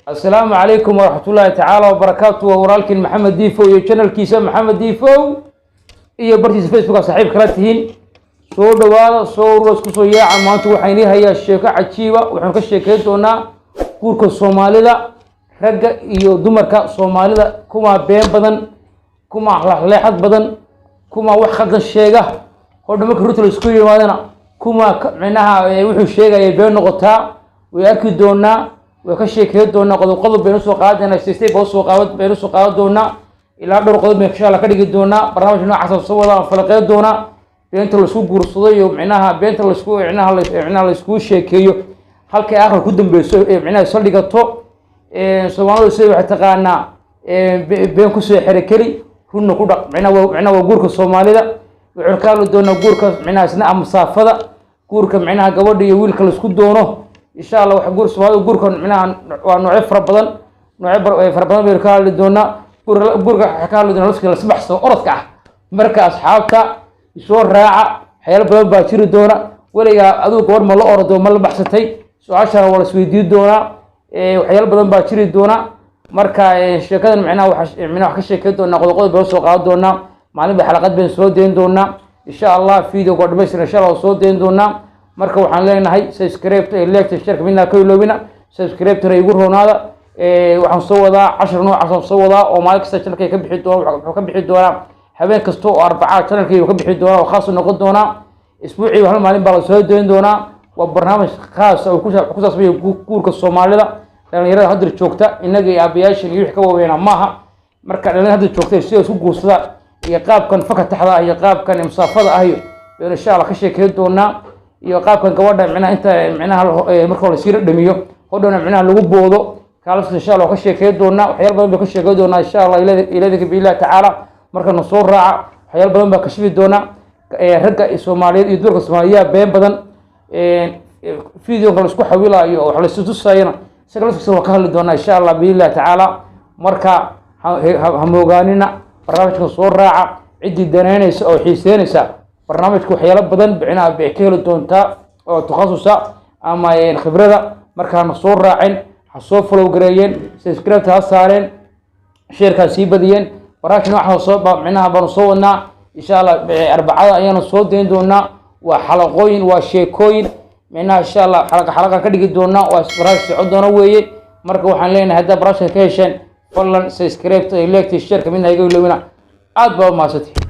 السلام عليكم ورحمة الله تعالى وبركاته ورالكن محمد ديفو iyo channelkiisa محمد ديفو iyo bartiisa Facebook saaxiib kala tihiin soo dhawaada soo isku soo yaaca maanta waxaan hayaa sheeko cajiiba waxaan ka sheekeyn doonaa guurka Soomaalida ragga iyo dumarka Soomaalida kuma been badan kuma leexad badan kuma wax khaldan sheega hodhama ruuta isku yimaadana kuma macnaha wuxuu sheegay been noqotaa way arki doonaa وكشيء دونا قد بين سوق عادنا سيستي بوسوق عاد بين سوق عاد دونا إلى دور قد من خلال كذي دونا برنامج نوع حسب صودا فلقيت دونا بين تلسكو قرصدي ومعناها بين تلسكو معناها السكو شيء كيو هل كآخر كدم بيسو معناها صلي قطو سوالو سوي اعتقادنا بين كسر حركري كنا كودا معناها وجورك الصومالي ده وعكارو دونا جورك معناها سنة مسافة جورك معناها جوادي يويل كلسكو دونه إن شاء الله وحجور سواد وجوركم منها ونوع فربضن نوع فربضن بيركال لدونا جور حكال لدونا نسك السبح سو أرضك مركز أصحابك يصور راعة حيال بدل باشير دونا ولا أدو كور ملا أرض وملا بحثتي سو 10 ولا سويدي دونا وحيال بدل باشير دونا مركز شركة معنا وحكي شركة دونا قد بيوصل قاد دونا معلم بحلقات بين سودين دونا إن شاء الله فيديو قد بيصير إن شاء الله سودين دونا marka waxaan leenahay subscribe like share mina ka iloobina subscribe tray ugu roonaada waxaan soo wadaa 10 nooc soo wadaa oo maalin kasta channelkay ka bixi doona wuxuu ka bixi doona habeen kasta oo arbaca channelkay ka bixi doona oo khaas noqon doona isbuucii hal maalin baa la soo deyn doona waa barnaamij khaas oo ku saabsan guurka Soomaalida dhalinyarada hadda joogta inaga iyo abayaashan iyo wixii ka waaweena maaha marka dhalinyarada hadda joogta si ay isku guursada iyo qaabkan fakataxda iyo qaabkan imsaafada ah iyo insha Allah ka sheekay doona iyo qaabkan gabadha macnaha inta macnaha marka la siiro dhamiyo hodhana macnaha lagu boodo kaalas insha Allah ka sheekay doona waxyaal badan baa ka sheekay doona insha Allah ilaahay billahi ta'ala marka noo soo raaca waxyaal badan baa ka shaqi doona ragga Soomaaliyeed iyo dumarka Soomaaliyeed been badan video kale isku xawilayo wax la tusayna isaga la ka hadli doona insha Allah billahi ta'ala marka ha moogaanina barnaamijka soo raaca cidii danaynaysa oo xiiseynaysa barnaamijku waxyaalo badan bicinaha bay ka heli doontaa oo takhasusa ama khibrada markaan soo raacin ha soo follow gareeyeen subscribe ha saareen share ka sii badiyeen barnaamijna waxa soo bicinaha baan soo wadnaa insha Allah arbacada ayaan soo deyn doonaa waa xalaqooyin waa sheekooyin bicinaha insha Allah xalaqa ka dhigi doonaa waa barnaamij socod doona weeye marka waxaan leenahay hadda barnaamijka ka hesheen fadlan subscribe like share ka midna iga ilowina aad baa u mahadsantahay